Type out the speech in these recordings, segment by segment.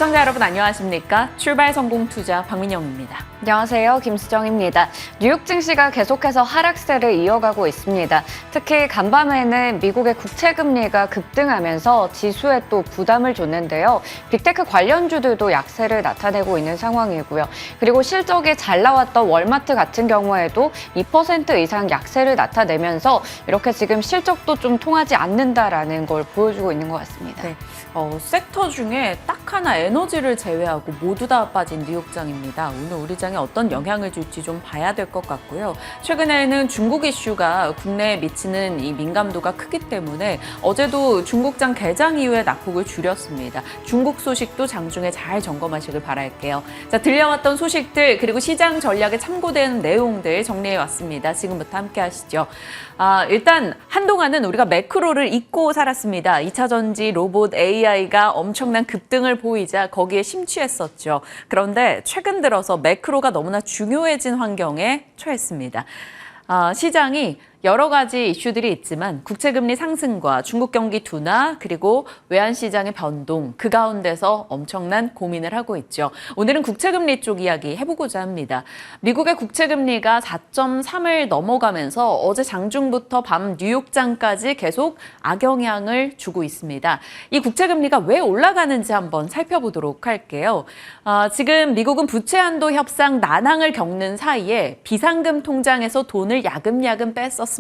시청자 여러분 안녕하십니까? 출발 성공 투자 박민영입니다. 안녕하세요. 김수정입니다. 뉴욕 증시가 계속해서 하락세를 이어가고 있습니다. 특히 간밤에는 미국의 국채 금리가 급등하면서 지수에 또 부담을 줬는데요. 빅테크 관련주들도 약세를 나타내고 있는 상황이고요. 그리고 실적이 잘 나왔던 월마트 같은 경우에도 2% 이상 약세를 나타내면서 이렇게 지금 실적도 좀 통하지 않는다라는 걸 보여주고 있는 것 같습니다. 네. 섹터 중에 딱 하나 에너지를 제외하고 모두 다 빠진 뉴욕장입니다. 오늘 우리 장에 어떤 영향을 줄지 좀 봐야 될 것 같고요. 최근에는 중국 이슈가 국내에 미치는 이 민감도가 크기 때문에 어제도 중국장 개장 이후에 낙폭을 줄였습니다. 중국 소식도 장중에 잘 점검하시길 바랄게요. 자, 들려왔던 소식들 그리고 시장 전략에 참고되는 내용들 정리해 왔습니다. 지금부터 함께 하시죠. 일단 한동안은 우리가 매크로를 잊고 살았습니다. 2차 전지, 로봇, AI가 엄청난 급등을 보이자 거기에 심취했었죠. 그런데 최근 들어서 매크로가 너무나 중요해진 환경에 처했습니다. 시장이 여러 가지 이슈들이 있지만 국채금리 상승과 중국 경기 둔화 그리고 외환시장의 변동 그 가운데서 엄청난 고민을 하고 있죠. 오늘은 국채금리 쪽 이야기 해보고자 합니다. 미국의 국채금리가 4.3을 넘어가면서 어제 장중부터 밤 뉴욕장까지 계속 악영향을 주고 있습니다. 이 국채금리가 왜 올라가는지 한번 살펴보도록 할게요. 지금 미국은 부채 한도 협상 난항을 겪는 사이에 비상금 통장에서 돈을 야금야금 뺐었습니다.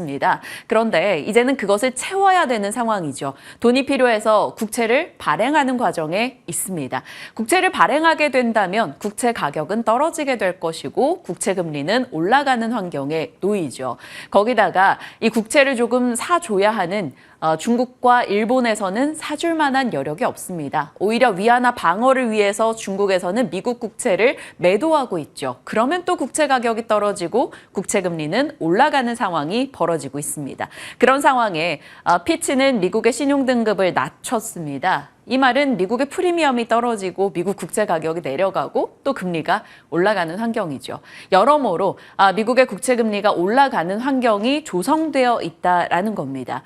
그런데 이제는 그것을 채워야 되는 상황이죠. 돈이 필요해서 국채를 발행하는 과정에 있습니다. 국채를 발행하게 된다면 국채 가격은 떨어지게 될 것이고 국채 금리는 올라가는 환경에 놓이죠. 거기다가 이 국채를 조금 사줘야 하는 중국과 일본에서는 사줄 만한 여력이 없습니다. 오히려 위안화 방어를 위해서 중국에서는 미국 국채를 매도하고 있죠. 그러면 또 국채 가격이 떨어지고 국채 금리는 올라가는 상황이 벌어지고 있습니다. 그런 상황에 피치는 미국의 신용등급을 낮췄습니다. 이 말은 미국의 프리미엄이 떨어지고 미국 국채 가격이 내려가고 또 금리가 올라가는 환경이죠. 여러모로 미국의 국채 금리가 올라가는 환경이 조성되어 있다라는 겁니다.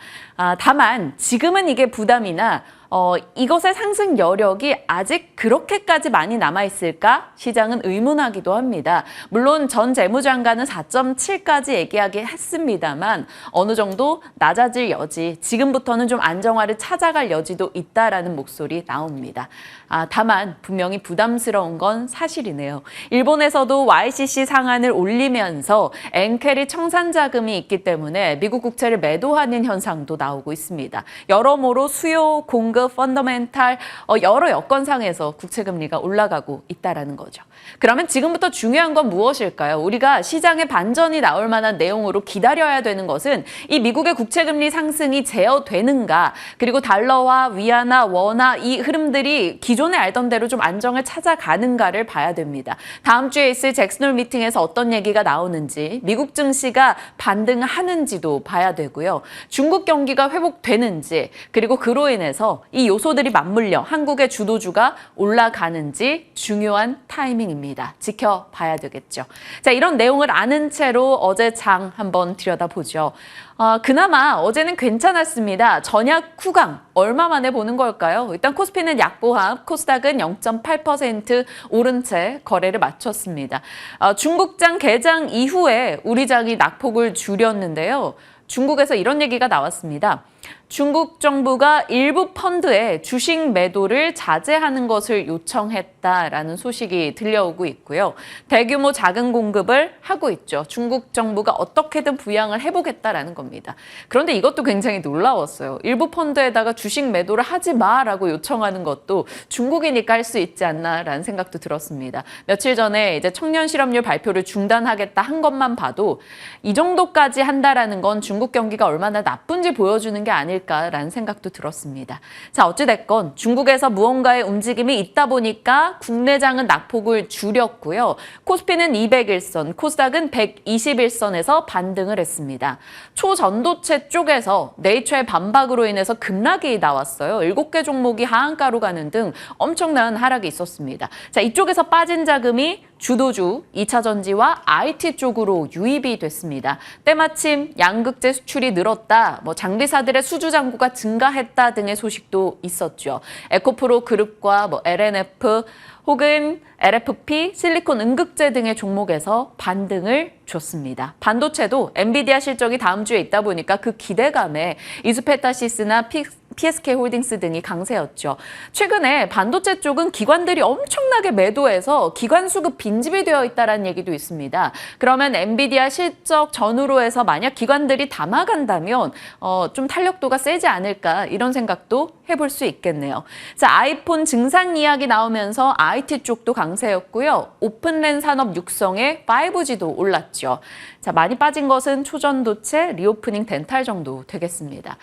다만 지금은 이게 부담이나 이것의 상승 여력이 아직 그렇게까지 많이 남아있을까? 시장은 의문하기도 합니다. 물론 전 재무장관은 4.7까지 얘기하긴 했습니다만 어느 정도 낮아질 여지, 지금부터는 좀 안정화를 찾아갈 여지도 있다라는 목소리 나옵니다. 다만 분명히 부담스러운 건 사실이네요. 일본에서도 YCC 상한을 올리면서 엔캐리 청산 자금이 있기 때문에 미국 국채를 매도하는 현상도 나오고 있습니다. 여러모로 수요, 공급, 펀더멘탈 여러 여건상에서 국채금리가 올라가고 있다는 거죠. 그러면 지금부터 중요한 건 무엇일까요? 우리가 시장에 반전이 나올 만한 내용으로 기다려야 되는 것은 이 미국의 국채금리 상승이 제어되는가 그리고 달러와 위안화, 원화 이 흐름들이 기존에 알던 대로 좀 안정을 찾아가는가를 봐야 됩니다. 다음 주에 있을 잭슨홀 미팅에서 어떤 얘기가 나오는지 미국 증시가 반등하는지도 봐야 되고요. 중국 경기가 회복되는지 그리고 그로 인해서 이 요소들이 맞물려 한국의 주도주가 올라가는지 중요한 타이밍입니다. 지켜봐야 되겠죠. 자, 이런 내용을 아는 채로 어제 장 한번 들여다보죠. 그나마 어제는 괜찮았습니다. 전약 후강 얼마 만에 보는 걸까요? 일단 코스피는 약보합, 코스닥은 0.8% 오른 채 거래를 마쳤습니다. 중국장 개장 이후에 우리 장이 낙폭을 줄였는데요. 중국에서 이런 얘기가 나왔습니다. 중국 정부가 일부 펀드에 주식 매도를 자제하는 것을 요청했다라는 소식이 들려오고 있고요. 대규모 자금 공급을 하고 있죠. 중국 정부가 어떻게든 부양을 해보겠다라는 겁니다. 그런데 이것도 굉장히 놀라웠어요. 일부 펀드에다가 주식 매도를 하지 마라고 요청하는 것도 중국이니까 할 수 있지 않나라는 생각도 들었습니다. 며칠 전에 이제 청년 실업률 발표를 중단하겠다 한 것만 봐도 이 정도까지 한다라는 건 중국 경기가 얼마나 나쁜지 보여주는 게 아닐까라는 생각도 들었습니다. 자, 어찌됐건 중국에서 무언가의 움직임이 있다 보니까 국내장은 낙폭을 줄였고요. 코스피는 201선, 코스닥은 121선에서 반등을 했습니다. 초전도체 쪽에서 네이처의 반박으로 인해서 급락이 나왔어요. 7개 종목이 하한가로 가는 등 엄청난 하락이 있었습니다. 자, 이쪽에서 빠진 자금이 주도주, 2차 전지와 IT 쪽으로 유입이 됐습니다. 때마침 양극재 수출이 늘었다, 장비사들의 수주 잔고가 증가했다 등의 소식도 있었죠. 에코프로 그룹과 LNF 혹은 LFP, 실리콘 응급제 등의 종목에서 반등을 줬습니다. 반도체도 엔비디아 실적이 다음 주에 있다 보니까 그 기대감에 이수페타시스나 PSK홀딩스 등이 강세였죠. 최근에 반도체 쪽은 기관들이 엄청나게 매도해서 기관 수급 빈집이 되어 있다는 얘기도 있습니다. 그러면 엔비디아 실적 전후로 해서 만약 기관들이 담아간다면 좀 탄력도가 세지 않을까 이런 생각도 해볼 수 있겠네요. 자, 아이폰 증산 이야기 나오면서 IT 쪽도 강세였고요. 오픈랜 산업 육성에 5G도 올랐죠. 자, 많이 빠진 것은 초전도체, 리오프닝 덴탈 정도 되겠습니다.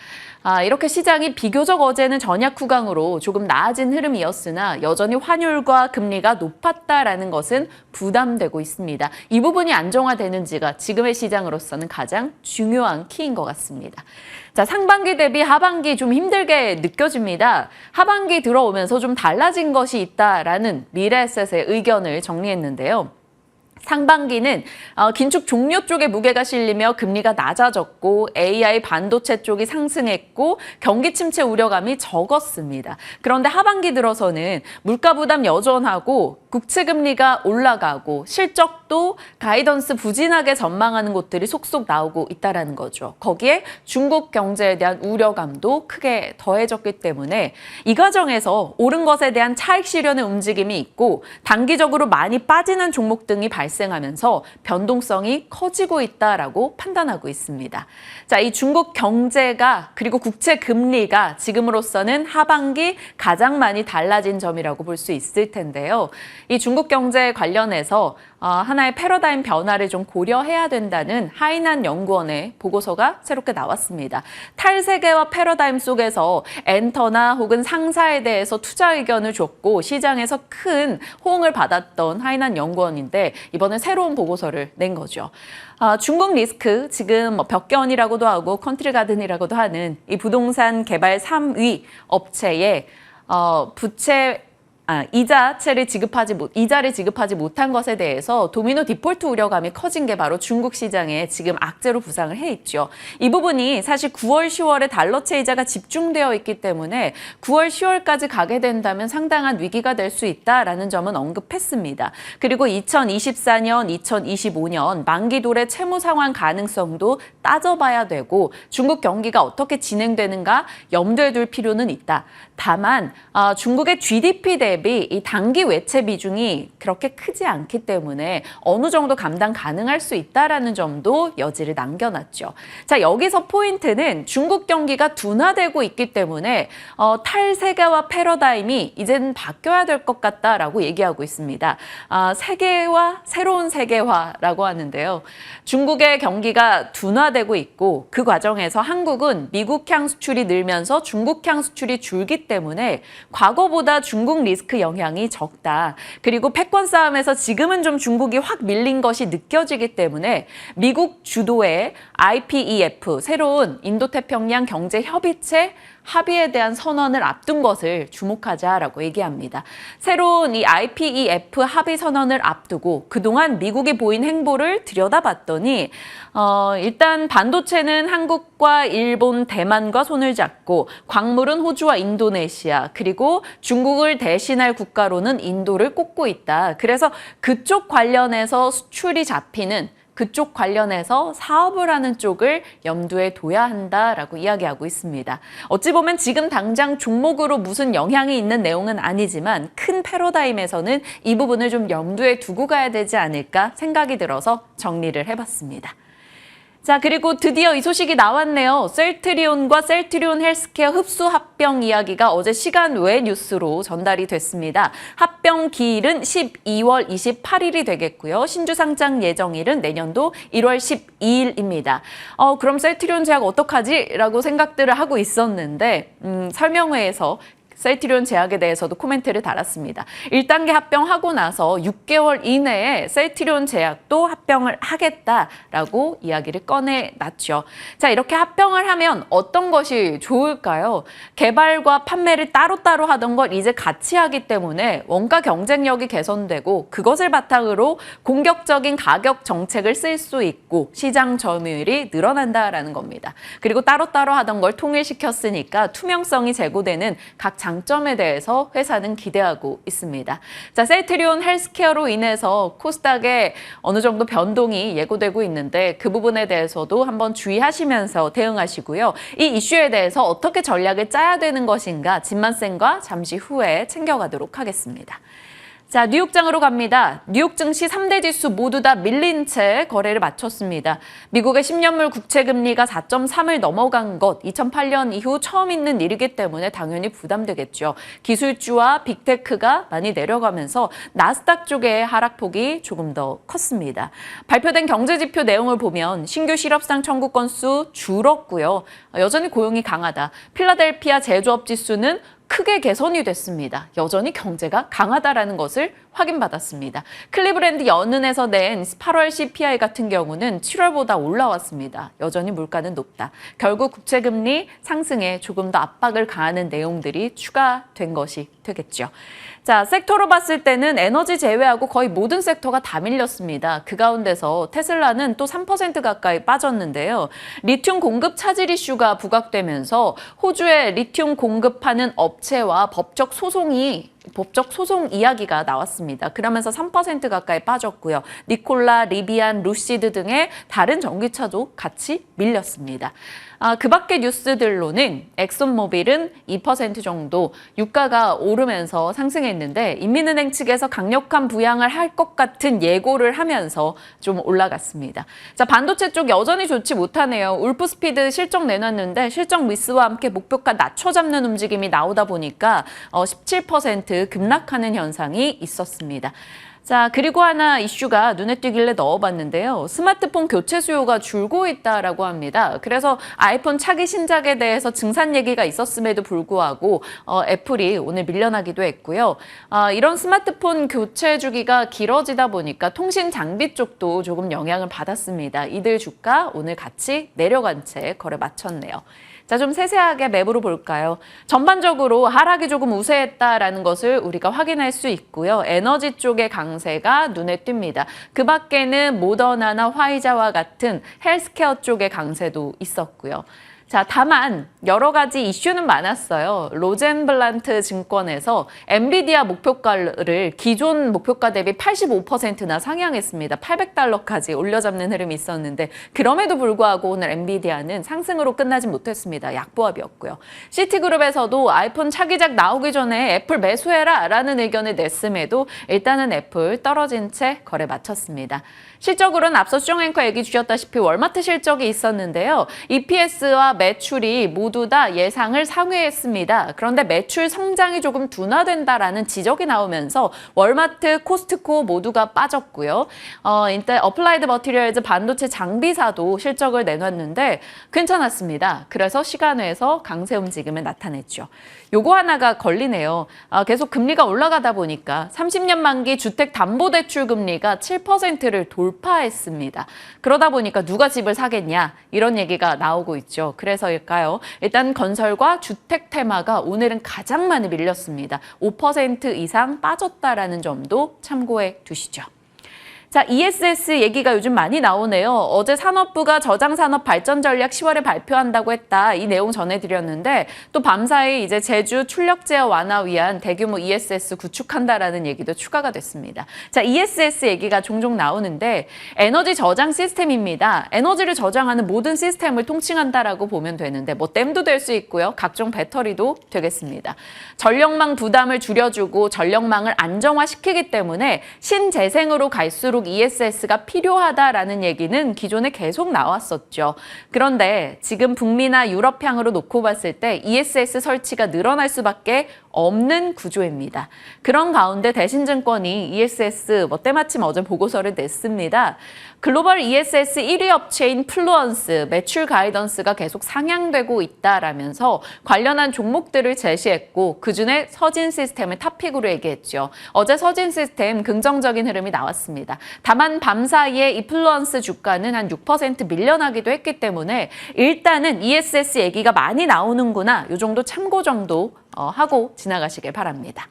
이렇게 시장이 비교적 어제는 전약 후강으로 조금 나아진 흐름이었으나 여전히 환율과 금리가 높았다라는 것은 부담되고 있습니다. 이 부분이 안정화되는지가 지금의 시장으로서는 가장 중요한 키인 것 같습니다. 자, 상반기 대비 하반기 좀 힘들게 느껴집니다. 하반기 들어오면서 좀 달라진 것이 있다라는 미래에셋의 의견을 정리했는데요. 상반기는 긴축 종료 쪽에 무게가 실리며 금리가 낮아졌고 AI 반도체 쪽이 상승했고 경기 침체 우려감이 적었습니다. 그런데 하반기 들어서는 물가 부담 여전하고 국채 금리가 올라가고 실적도 가이던스 부진하게 전망하는 곳들이 속속 나오고 있다는 거죠. 거기에 중국 경제에 대한 우려감도 크게 더해졌기 때문에 이 과정에서 오른 것에 대한 차익 실현의 움직임이 있고 단기적으로 많이 빠지는 종목 등이 발생하면서 변동성이 커지고 있다라고 판단하고 있습니다. 자, 이 중국 경제가 그리고 국채 금리가 지금으로서는 하반기 가장 많이 달라진 점이라고 볼 수 있을 텐데요. 이 중국 경제 관련해서 하나의 패러다임 변화를 좀 고려해야 된다는 하이난 연구원의 보고서가 새롭게 나왔습니다. 탈세계화 패러다임 속에서 엔터나 혹은 상사에 대해서 투자 의견을 줬고 시장에서 큰 호응을 받았던 하이난 연구원인데 이번에 새로운 보고서를 낸 거죠. 중국 리스크, 지금 벽견이라고도 하고 컨트리 가든이라고도 하는 이 부동산 개발 3위 업체의 이자를 지급하지 못한 것에 대해서 도미노 디폴트 우려감이 커진 게 바로 중국 시장에 지금 악재로 부상을 해 있죠. 이 부분이 사실 9월, 10월에 달러채 이자가 집중되어 있기 때문에 9월, 10월까지 가게 된다면 상당한 위기가 될 수 있다라는 점은 언급했습니다. 그리고 2024년, 2025년 만기도래 채무 상환 가능성도 따져봐야 되고 중국 경기가 어떻게 진행되는가 염두에 둘 필요는 있다. 다만 중국의 GDP 대비 이 단기 외채 비중이 그렇게 크지 않기 때문에 어느 정도 감당 가능할 수 있다라는 점도 여지를 남겨놨죠. 자, 여기서 포인트는 중국 경기가 둔화되고 있기 때문에 탈세계화 패러다임이 이제는 바뀌어야 될 것 같다라고 얘기하고 있습니다. 세계화, 새로운 세계화라고 하는데요. 중국의 경기가 둔화되고 있고 그 과정에서 한국은 미국향 수출이 늘면서 중국향 수출이 줄기 때문에 과거보다 중국 리스크 영향이 적다. 그리고 패권 싸움에서 지금은 좀 중국이 확 밀린 것이 느껴지기 때문에 미국 주도의 IPEF, 새로운 인도태평양 경제협의체 합의에 대한 선언을 앞둔 것을 주목하자라고 얘기합니다. 새로운 이 IPEF 합의 선언을 앞두고 그동안 미국이 보인 행보를 들여다봤더니 일단 반도체는 한국과 일본, 대만과 손을 잡고 광물은 호주와 인도네시아 그리고 중국을 대신할 국가로는 인도를 꼽고 있다. 그래서 그쪽 관련해서 수출이 잡히는 그쪽 관련해서 사업을 하는 쪽을 염두에 둬야 한다라고 이야기하고 있습니다. 어찌 보면 지금 당장 종목으로 무슨 영향이 있는 내용은 아니지만 큰 패러다임에서는 이 부분을 좀 염두에 두고 가야 되지 않을까 생각이 들어서 정리를 해봤습니다. 자, 그리고 드디어 이 소식이 나왔네요. 셀트리온과 셀트리온 헬스케어 흡수 합병 이야기가 어제 시간 외 뉴스로 전달이 됐습니다. 합병 기일은 12월 28일이 되겠고요. 신주 상장 예정일은 내년도 1월 12일입니다. 그럼 셀트리온 제약 어떡하지? 라고 생각들을 하고 있었는데 설명회에서 셀트리온 제약에 대해서도 코멘트를 달았습니다. 1단계 합병하고 나서 6개월 이내에 셀트리온 제약도 합병을 하겠다라고 이야기를 꺼내놨죠. 자, 이렇게 합병을 하면 어떤 것이 좋을까요? 개발과 판매를 따로따로 하던 걸 이제 같이 하기 때문에 원가 경쟁력이 개선되고 그것을 바탕으로 공격적인 가격 정책을 쓸 수 있고 시장 점유율이 늘어난다라는 겁니다. 그리고 따로따로 하던 걸 통일시켰으니까 투명성이 제고되는 각 장점에 대해서 회사는 기대하고 있습니다. 자, 셀트리온 헬스케어로 인해서 코스닥에 어느 정도 변동이 예고되고 있는데 그 부분에 대해서도 한번 주의하시면서 대응하시고요. 이 이슈에 대해서 어떻게 전략을 짜야 되는 것인가 진만쌤과 잠시 후에 챙겨가도록 하겠습니다. 자, 뉴욕장으로 갑니다. 뉴욕 증시 3대 지수 모두 다 밀린 채 거래를 마쳤습니다. 미국의 10년물 국채금리가 4.3을 넘어간 것 2008년 이후 처음 있는 일이기 때문에 당연히 부담되겠죠. 기술주와 빅테크가 많이 내려가면서 나스닥 쪽의 하락폭이 조금 더 컸습니다. 발표된 경제지표 내용을 보면 신규 실업상 청구 건수 줄었고요. 여전히 고용이 강하다. 필라델피아 제조업 지수는 크게 개선이 됐습니다. 여전히 경제가 강하다라는 것을 확인받았습니다. 클리브랜드 연은에서 낸 8월 CPI 같은 경우는 7월보다 올라왔습니다. 여전히 물가는 높다. 결국 국채금리 상승에 조금 더 압박을 가하는 내용들이 추가된 것이 되겠죠. 자, 섹터로 봤을 때는 에너지 제외하고 거의 모든 섹터가 다 밀렸습니다. 그 가운데서 테슬라는 또 3% 가까이 빠졌는데요. 리튬 공급 차질 이슈가 부각되면서 호주에 리튬 공급하는 업체와 법적 소송 이야기가 나왔습니다. 그러면서 3% 가까이 빠졌고요. 니콜라, 리비안, 루시드 등의 다른 전기차도 같이 밀렸습니다. 그 밖의 뉴스들로는 엑손모빌은 2% 정도 유가가 오르면서 상승했는데 인민은행 측에서 강력한 부양을 할 것 같은 예고를 하면서 좀 올라갔습니다. 자, 반도체 쪽 여전히 좋지 못하네요. 울프스피드 실적 내놨는데 실적 미스와 함께 목표가 낮춰잡는 움직임이 나오다 보니까 17% 급락하는 현상이 있었습니다. 자, 그리고 하나 이슈가 눈에 띄길래 넣어봤는데요. 스마트폰 교체 수요가 줄고 있다라고 합니다. 그래서 아이폰 차기 신작에 대해서 증산 얘기가 있었음에도 불구하고 애플이 오늘 밀려나기도 했고요. 이런 스마트폰 교체 주기가 길어지다 보니까 통신 장비 쪽도 조금 영향을 받았습니다. 이들 주가 오늘 같이 내려간 채 거래 마쳤네요. 자, 좀 세세하게 맵으로 볼까요? 전반적으로 하락이 조금 우세했다라는 것을 우리가 확인할 수 있고요. 에너지 쪽의 강세가 눈에 띕니다. 그 밖에는 모더나나 화이자와 같은 헬스케어 쪽의 강세도 있었고요. 자, 다만 여러 가지 이슈는 많았어요. 로젠블란트 증권에서 엔비디아 목표가를 기존 목표가 대비 85%나 상향했습니다. $800까지 올려잡는 흐름이 있었는데 그럼에도 불구하고 오늘 엔비디아는 상승으로 끝나지 못했습니다. 약보합이었고요. 시티그룹에서도 아이폰 차기작 나오기 전에 애플 매수해라 라는 의견을 냈음에도 일단은 애플 떨어진 채 거래 마쳤습니다. 실적으로는 앞서 수정 앵커 얘기 주셨다시피 월마트 실적이 있었는데요. EPS와 매출이 모두 다 예상을 상회했습니다. 그런데 매출 성장이 조금 둔화된다라는 지적이 나오면서 월마트, 코스트코 모두가 빠졌고요. 일단 어플라이드 머티리얼즈 반도체 장비사도 실적을 내놨는데 괜찮았습니다. 그래서 시간외에서 강세 움직임을 나타냈죠. 요거 하나가 걸리네요. 계속 금리가 올라가다 보니까 30년 만기 주택담보대출 금리가 7%를 돌파했습니다. 그러다 보니까 누가 집을 사겠냐 이런 얘기가 나오고 있죠. 그래서일까요? 일단 건설과 주택 테마가 오늘은 가장 많이 밀렸습니다. 5% 이상 빠졌다라는 점도 참고해 두시죠. 자, ESS 얘기가 요즘 많이 나오네요. 어제 산업부가 저장산업 발전 전략 10월에 발표한다고 했다. 이 내용 전해드렸는데 또 밤사이 이제 제주 출력 제어 완화 위한 대규모 ESS 구축한다라는 얘기도 추가가 됐습니다. 자, ESS 얘기가 종종 나오는데 에너지 저장 시스템입니다. 에너지를 저장하는 모든 시스템을 통칭한다라고 보면 되는데 뭐 댐도 될 수 있고요. 각종 배터리도 되겠습니다. 전력망 부담을 줄여주고 전력망을 안정화시키기 때문에 신재생으로 갈수록 ESS가 필요하다라는 얘기는 기존에 계속 나왔었죠. 그런데 지금 북미나 유럽향으로 놓고 봤을 때 ESS 설치가 늘어날 수밖에 없는 구조입니다. 그런 가운데 대신증권이 ESS 때마침 어제 보고서를 냈습니다. 글로벌 ESS 1위 업체인 플루언스 매출 가이던스가 계속 상향되고 있다라면서 관련한 종목들을 제시했고 그중에 서진 시스템을 탑픽으로 얘기했죠. 어제 서진 시스템 긍정적인 흐름이 나왔습니다. 다만 밤사이에 이 플루언스 주가는 한 6% 밀려나기도 했기 때문에 일단은 ESS 얘기가 많이 나오는구나 이 정도 참고 정도 하고 지나가시길 바랍니다.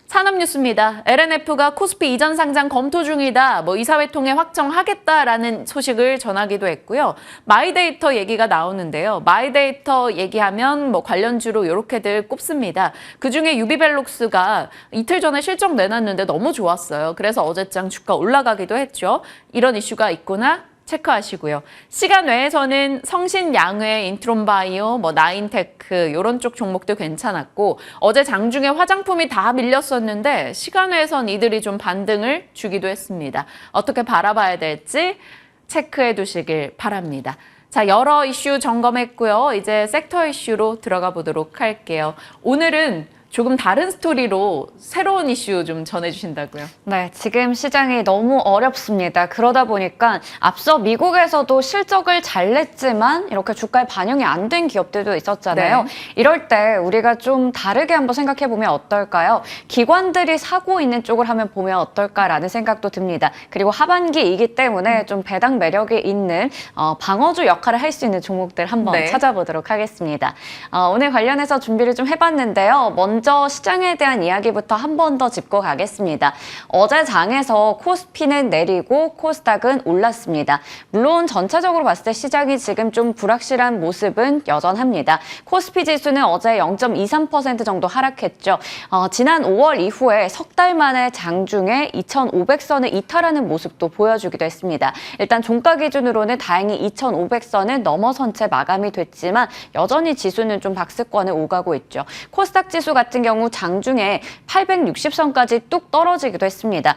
산업 뉴스입니다. LNF가 코스피 이전 상장 검토 중이다. 이사회 통해 확정하겠다라는 소식을 전하기도 했고요. 마이데이터 얘기가 나오는데요. 마이데이터 얘기하면 관련주로 이렇게들 꼽습니다. 그중에 유비벨록스가 이틀 전에 실적 내놨는데 너무 좋았어요. 그래서 어제장 주가 올라가기도 했죠. 이런 이슈가 있구나. 체크하시고요. 시간 외에서는 성신양회, 인트론바이오, 나인테크 이런 쪽 종목도 괜찮았고 어제 장중에 화장품이 다 밀렸었는데 시간 외에선 이들이 좀 반등을 주기도 했습니다. 어떻게 바라봐야 될지 체크해 두시길 바랍니다. 자, 여러 이슈 점검했고요. 이제 섹터 이슈로 들어가 보도록 할게요. 오늘은 조금 다른 스토리로 새로운 이슈 좀 전해주신다고요? 네, 지금 시장이 너무 어렵습니다. 그러다 보니까 앞서 미국에서도 실적을 잘 냈지만 이렇게 주가에 반영이 안 된 기업들도 있었잖아요. 네. 이럴 때 우리가 좀 다르게 한번 생각해 보면 어떨까요? 기관들이 사고 있는 쪽을 한번 보면 어떨까라는 생각도 듭니다. 그리고 하반기이기 때문에 좀 배당 매력이 있는 방어주 역할을 할 수 있는 종목들 한번 네. 찾아보도록 하겠습니다. 오늘 관련해서 준비를 좀 해봤는데요. 먼저 시장에 대한 이야기부터 한 번 더 짚고 가겠습니다. 어제 장에서 코스피는 내리고 코스닥은 올랐습니다. 물론 전체적으로 봤을 때 시장이 지금 좀 불확실한 모습은 여전합니다. 코스피 지수는 어제 0.23% 정도 하락했죠. 지난 5월 이후에 석 달 만에 장중에 2,500선을 이탈하는 모습도 보여주기도 했습니다. 일단 종가 기준으로는 다행히 2,500선을 넘어선 채 마감이 됐지만 여전히 지수는 좀 박스권을 오가고 있죠. 코스닥 지수 같은 경우 장중에 860선까지 뚝 떨어지기도 했습니다.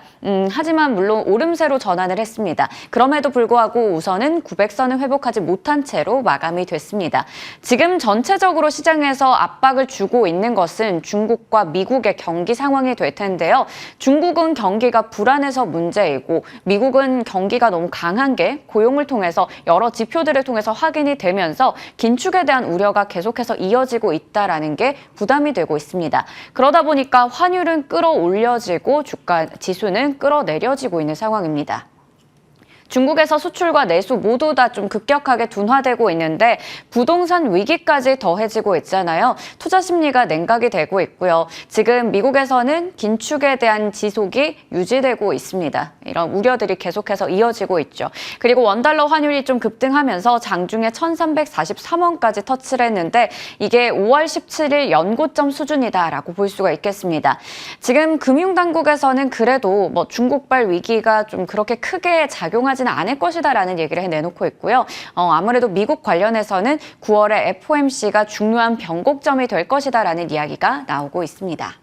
하지만 물론 오름세로 전환을 했습니다. 그럼에도 불구하고 우선은 900선을 회복하지 못한 채로 마감이 됐습니다. 지금 전체적으로 시장에서 압박을 주고 있는 것은 중국과 미국의 경기 상황이 될 텐데요. 중국은 경기가 불안해서 문제이고 미국은 경기가 너무 강한 게 고용을 통해서 여러 지표들을 통해서 확인이 되면서 긴축에 대한 우려가 계속해서 이어지고 있다는 게 부담이 되고 있습니다. 그러다 보니까 환율은 끌어올려지고 주가 지수는 끌어내려지고 있는 상황입니다. 중국에서 수출과 내수 모두 다 좀 급격하게 둔화되고 있는데 부동산 위기까지 더해지고 있잖아요. 투자 심리가 냉각이 되고 있고요. 지금 미국에서는 긴축에 대한 지속이 유지되고 있습니다. 이런 우려들이 계속해서 이어지고 있죠. 그리고 원달러 환율이 좀 급등하면서 장중에 1,343원까지 터치를 했는데 이게 5월 17일 연고점 수준이다라고 볼 수가 있겠습니다. 지금 금융당국에서는 그래도 중국발 위기가 좀 그렇게 크게 작용하지 않을 것이다라는 얘기를 내놓고 있고요. 아무래도 미국 관련해서는 9월에 FOMC가 중요한 변곡점이 될 것이다라는 이야기가 나오고 있습니다.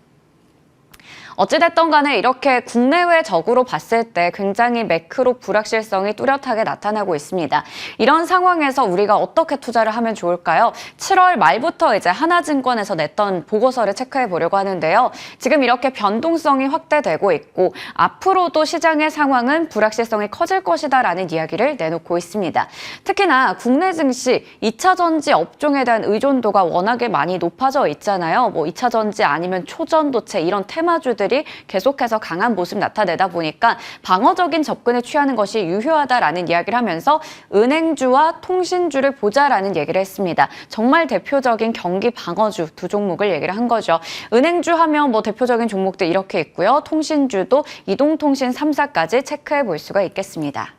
어찌됐든 간에 이렇게 국내외적으로 봤을 때 굉장히 매크로 불확실성이 뚜렷하게 나타나고 있습니다. 이런 상황에서 우리가 어떻게 투자를 하면 좋을까요? 7월 말부터 이제 하나증권에서 냈던 보고서를 체크해 보려고 하는데요. 지금 이렇게 변동성이 확대되고 있고 앞으로도 시장의 상황은 불확실성이 커질 것이다라는 이야기를 내놓고 있습니다. 특히나 국내 증시 2차 전지 업종에 대한 의존도가 워낙에 많이 높아져 있잖아요. 2차 전지 아니면 초전도체 이런 테마주들 계속해서 강한 모습 나타내다 보니까 방어적인 접근을 취하는 것이 유효하다라는 이야기를 하면서 은행주와 통신주를 보자라는 얘기를 했습니다. 정말 대표적인 경기 방어주 두 종목을 얘기를 한 거죠. 은행주 하면 대표적인 종목들 이렇게 있고요. 통신주도 이동통신 3사까지 체크해 볼 수가 있겠습니다.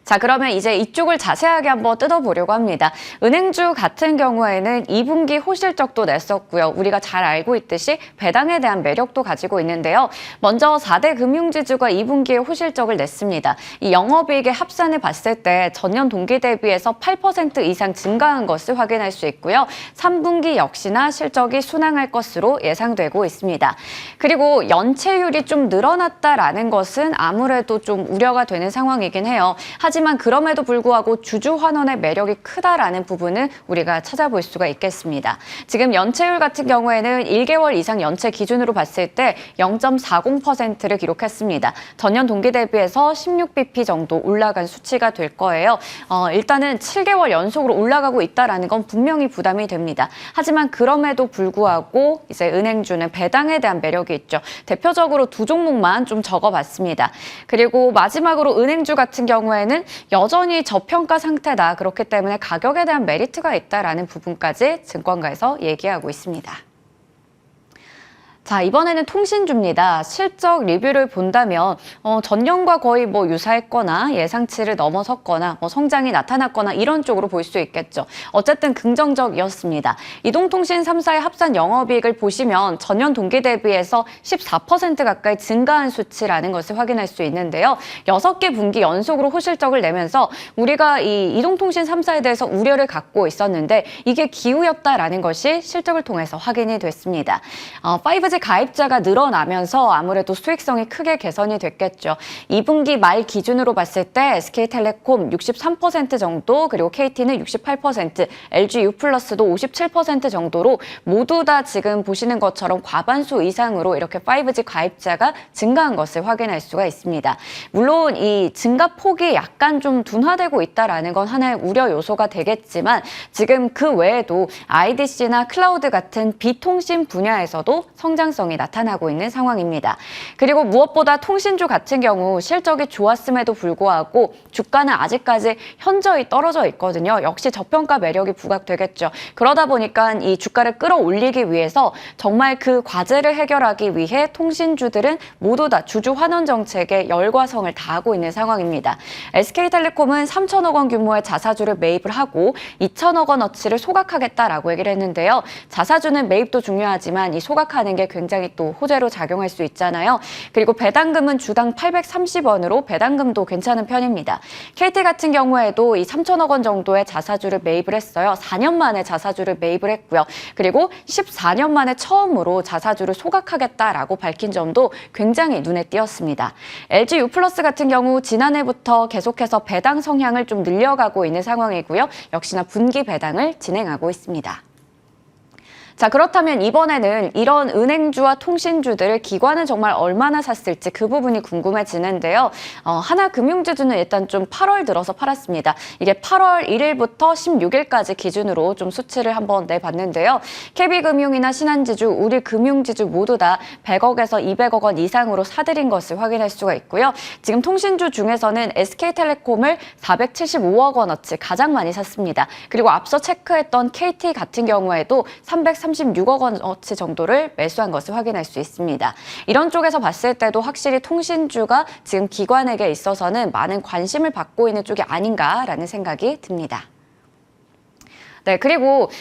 자, 그러면 이제 이쪽을 자세하게 한번 뜯어보려고 합니다. 은행주 같은 경우에는 2분기 호실적도 냈었고요. 우리가 잘 알고 있듯이 배당에 대한 매력도 가지고 있는데요. 먼저 4대 금융지주가 2분기에 호실적을 냈습니다. 이 영업이익의 합산을 봤을 때 전년 동기 대비해서 8% 이상 증가한 것을 확인할 수 있고요. 3분기 역시나 실적이 순항할 것으로 예상되고 있습니다. 그리고 연체율이 좀 늘어났다라는 것은 아무래도 좀 우려가 되는 상황이긴 해요. 하지만 그럼에도 불구하고 주주 환원의 매력이 크다라는 부분은 우리가 찾아볼 수가 있겠습니다. 지금 연체율 같은 경우에는 1개월 이상 연체 기준으로 봤을 때 0.40%를 기록했습니다. 전년 동기 대비해서 16bp 정도 올라간 수치가 될 거예요. 일단은 7개월 연속으로 올라가고 있다라는 건 분명히 부담이 됩니다. 하지만 그럼에도 불구하고 이제 은행주는 배당에 대한 매력이 있죠. 대표적으로 두 종목만 좀 적어봤습니다. 그리고 마지막으로 은행주 같은 경우에는 여전히 저평가 상태다. 그렇기 때문에 가격에 대한 메리트가 있다라는 부분까지 증권가에서 얘기하고 있습니다. 자, 이번에는 통신주입니다. 실적 리뷰를 본다면 전년과 거의 유사했거나 예상치를 넘어섰거나 성장이 나타났거나 이런 쪽으로 볼 수 있겠죠. 어쨌든 긍정적이었습니다. 이동통신 3사의 합산 영업이익을 보시면 전년 동기 대비해서 14% 가까이 증가한 수치라는 것을 확인할 수 있는데요. 6개 분기 연속으로 호실적을 내면서 우리가 이 이동통신 3사에 대해서 우려를 갖고 있었는데 이게 기우였다라는 것이 실적을 통해서 확인이 됐습니다. 5G 가입자가 늘어나면서 아무래도 수익성이 크게 개선이 됐겠죠. 2분기 말 기준으로 봤을 때 SK텔레콤 63% 정도, 그리고 KT는 68%, LG유플러스도 57% 정도로 모두 다 지금 보시는 것처럼 과반수 이상으로 이렇게 5G 가입자가 증가한 것을 확인할 수가 있습니다. 물론 이 증가 폭이 약간 좀 둔화되고 있다라는 건 하나의 우려 요소가 되겠지만 지금 그 외에도 IDC나 클라우드 같은 비통신 분야에서도 성장성이 나타나고 있는 상황입니다. 그리고 무엇보다 통신주 같은 경우 실적이 좋았음에도 불구하고 주가는 아직까지 현저히 떨어져 있거든요. 역시 저평가 매력이 부각되겠죠. 그러다 보니까 이 주가를 끌어올리기 위해서 정말 그 과제를 해결하기 위해 통신주들은 모두 다 주주 환원 정책에 열과성을 다하고 있는 상황입니다. SK텔레콤은 3천억 원 규모의 자사주를 매입을 하고 2천억 원어치를 소각하겠다라고 얘기를 했는데요. 자사주는 매입도 중요하지만 이 소각하는 게 굉장히 또 호재로 작용할 수 있잖아요. 그리고 배당금은 주당 830원으로 배당금도 괜찮은 편입니다. KT 같은 경우에도 이 3천억 원 정도의 자사주를 매입을 했어요. 4년 만에 자사주를 매입을 했고요. 그리고 14년 만에 처음으로 자사주를 소각하겠다라고 밝힌 점도 굉장히 눈에 띄었습니다. LG유플러스 같은 경우 지난해부터 계속해서 배당 성향을 좀 늘려가고 있는 상황이고요. 역시나 분기 배당을 진행하고 있습니다. 자, 그렇다면 이번에는 이런 은행주와 통신주들을 기관은 정말 얼마나 샀을지 그 부분이 궁금해지는데요. 하나금융지주는 일단 좀 8월 들어서 팔았습니다. 이게 8월 1일부터 16일까지 기준으로 좀 수치를 한번 내봤는데요. KB금융이나 신한지주, 우리금융지주 모두 다 100억에서 200억 원 이상으로 사들인 것을 확인할 수가 있고요. 지금 통신주 중에서는 SK텔레콤을 475억 원어치 가장 많이 샀습니다. 그리고 앞서 체크했던 KT 같은 경우에도 336억 원어치 정도를 매수한 것을 확인할 수 있습니다. 이런 쪽에서 봤을 때도 확실히 통신주가 지금 기관에게 있어서는 많은 관심을 받고 있는 쪽이 아닌가라는 생각이 듭니다. 네, 그리고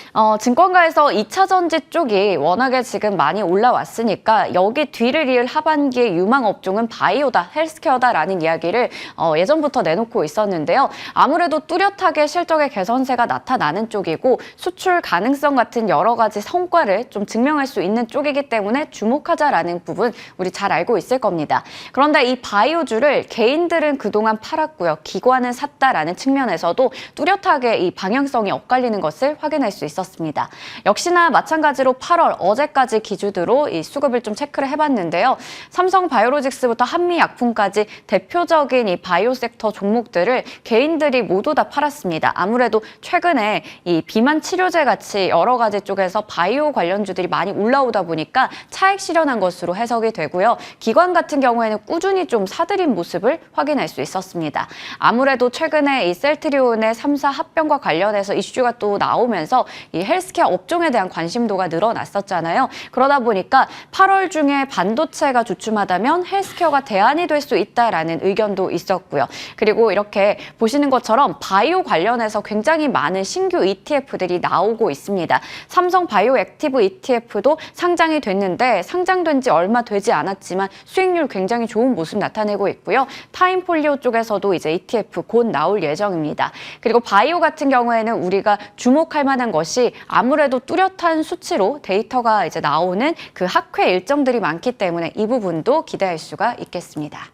증권가에서 2차전지 쪽이 워낙에 지금 많이 올라왔으니까 여기 뒤를 이을 하반기의 유망 업종은 바이오다, 헬스케어다라는 이야기를 예전부터 내놓고 있었는데요. 아무래도 뚜렷하게 실적의 개선세가 나타나는 쪽이고 수출 가능성 같은 여러 가지 성과를 좀 증명할 수 있는 쪽이기 때문에 주목하자라는 부분 우리 잘 알고 있을 겁니다. 그런데 이 바이오주를 개인들은 그동안 팔았고요. 기관은 샀다라는 측면에서도 뚜렷하게 이 방향성이 엇갈리는 것을 확인할 수 있었습니다. 역시나 마찬가지로 8월 어제까지 기준으로 이 수급을 좀 체크를 해봤는데요. 삼성바이오로직스부터 한미약품까지 대표적인 이 바이오 섹터 종목들을 개인들이 모두 다 팔았습니다. 아무래도 최근에 이 비만 치료제 같이 여러 가지 쪽에서 바이오 관련주들이 많이 올라오다 보니까 차익 실현한 것으로 해석이 되고요. 기관 같은 경우에는 꾸준히 좀 사들인 모습을 확인할 수 있었습니다. 아무래도 최근에 이 셀트리온의 3사 합병과 관련해서 이슈가 또 나오면서 이 헬스케어 업종에 대한 관심도가 늘어났었잖아요. 그러다 보니까 8월 중에 반도체가 주춤하다면 헬스케어가 대안이 될 수 있다라는 의견도 있었고요. 그리고 이렇게 보시는 것처럼 바이오 관련해서 굉장히 많은 신규 ETF들이 나오고 있습니다. 삼성 바이오 액티브 ETF도 상장이 됐는데 상장된 지 얼마 되지 않았지만 수익률 굉장히 좋은 모습 나타내고 있고요. 타임폴리오 쪽에서도 이제 ETF 곧 나올 예정입니다. 그리고 바이오 같은 경우에는 우리가 주목할 만한 것이 아무래도 뚜렷한 수치로 데이터가 이제 나오는 그 학회 일정들이 많기 때문에 이 부분도 기대할 수가 있겠습니다.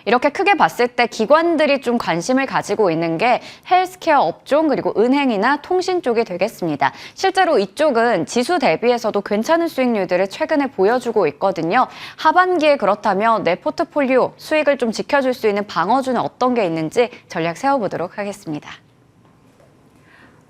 이렇게 크게 봤을 때 기관들이 좀 관심을 가지고 있는 게 헬스케어 업종 그리고 은행이나 통신 쪽이 되겠습니다. 실제로 이쪽은 지수 대비해서도 괜찮은 수익률들을 최근에 보여주고 있거든요. 하반기에 그렇다면 내 포트폴리오 수익을 좀 지켜줄 수 있는 방어주는 어떤 게 있는지 전략 세워보도록 하겠습니다.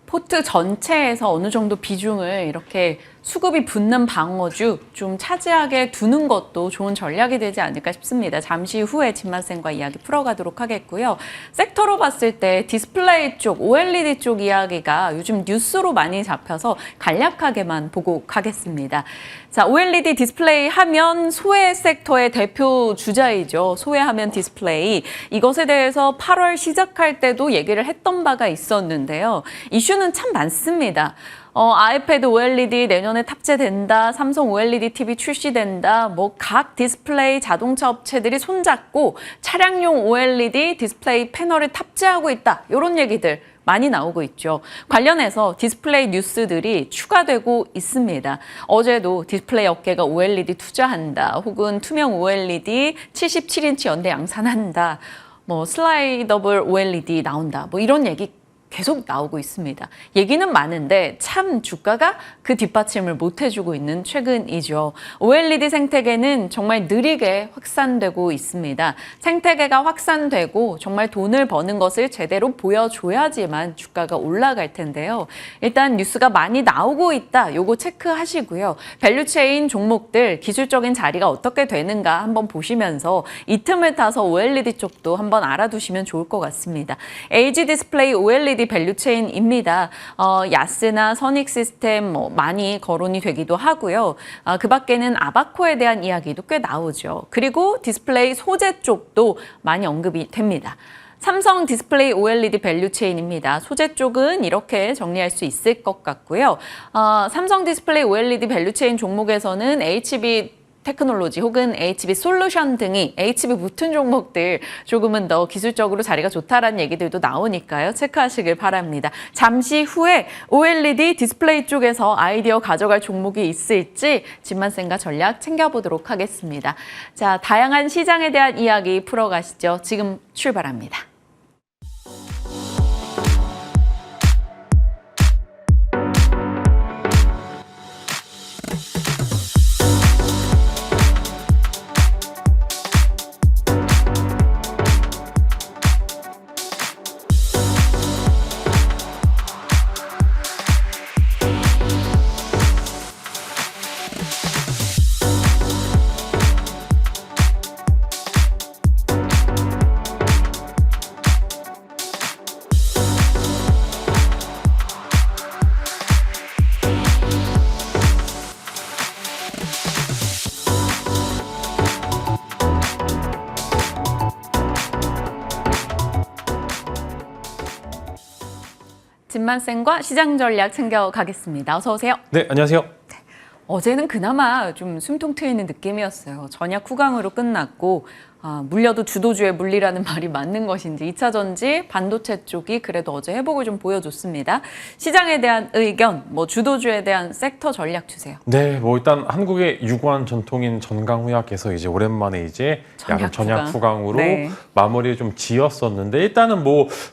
포트 전체에서 어느 정도 비중을 이렇게 수급이 붙는 방어주 좀 차지하게 두는 것도 좋은 전략이 되지 않을까 싶습니다. 잠시 후에 진만쌤과 이야기 풀어가도록 하겠고요. 섹터로 봤을 때 디스플레이 쪽, OLED 쪽 이야기가 요즘 뉴스로 많이 잡혀서 간략하게만 보고 가겠습니다. 자, OLED 디스플레이 하면 소외 섹터의 대표 주자이죠. 소외하면 디스플레이. 이것에 대해서 8월 시작할 때도 얘기를 했던 바가 있었는데요. 이슈는 참 많습니다. 아이패드 OLED 내년에 탑재된다, 삼성 OLED TV 출시된다, 뭐 각 디스플레이 자동차 업체들이 손잡고 차량용 OLED 디스플레이 패널을 탑재하고 있다. 이런 얘기들 많이 나오고 있죠. 관련해서 디스플레이 뉴스들이 추가되고 있습니다. 어제도 디스플레이 업계가 OLED 투자한다, 혹은 투명 OLED 77인치 연대 양산한다, 뭐 슬라이더블 OLED 나온다, 뭐 이런 얘기 계속 나오고 있습니다. 얘기는 많은데 참 주가가 그 뒷받침을 못 해주고 있는 최근이죠. OLED 생태계는 정말 느리게 확산되고 있습니다. 생태계가 확산되고 정말 돈을 버는 것을 제대로 보여줘야지만 주가가 올라갈 텐데요. 일단 뉴스가 많이 나오고 있다. 요거 체크하시고요. 밸류체인 종목들 기술적인 자리가 어떻게 되는가 한번 보시면서 이 틈을 타서 OLED 쪽도 한번 알아두시면 좋을 것 같습니다. LG 디스플레이 OLED 밸류체인입니다. 야스나 선익 시스템 많이 거론이 되기도 하고요. 그 밖에는 아바코에 대한 이야기도 꽤 나오죠. 그리고 디스플레이 소재 쪽도 많이 언급이 됩니다. 삼성 디스플레이 OLED 밸류체인입니다. 소재 쪽은 이렇게 정리할 수 있을 것 같고요. 삼성 디스플레이 OLED 밸류체인 종목에서는 HB 테크놀로지 혹은 HB 솔루션 등이 HB 붙은 종목들 조금은 더 기술적으로 자리가 좋다라는 얘기들도 나오니까요. 체크하시길 바랍니다. 잠시 후에 OLED 디스플레이 쪽에서 아이디어 가져갈 종목이 있을지 진만쌤과 전략 챙겨보도록 하겠습니다. 자, 다양한 시장에 대한 이야기 풀어가시죠. 지금 출발합니다. 진만쌤과 시장 전략 챙겨가겠습니다. 어서 오세요. 네, 안녕하세요. 어제는 그나마 좀 숨통 트이는 느낌이었어요. 전약 후강으로 끝났고 물려도 주도주의 물리라는 말이 맞는 것인지 2차 전지 반도체 쪽이 그래도 어제 회복을 좀 보여줬습니다. 시장에 대한 의견, 주도주에 대한 섹터 전략 주세요. 네, 일단 한국의 유구한 전통인 전강후약에서 이제 오랜만에 이제 전약 후강으로 네. 마무리를 좀 지었었는데 일단은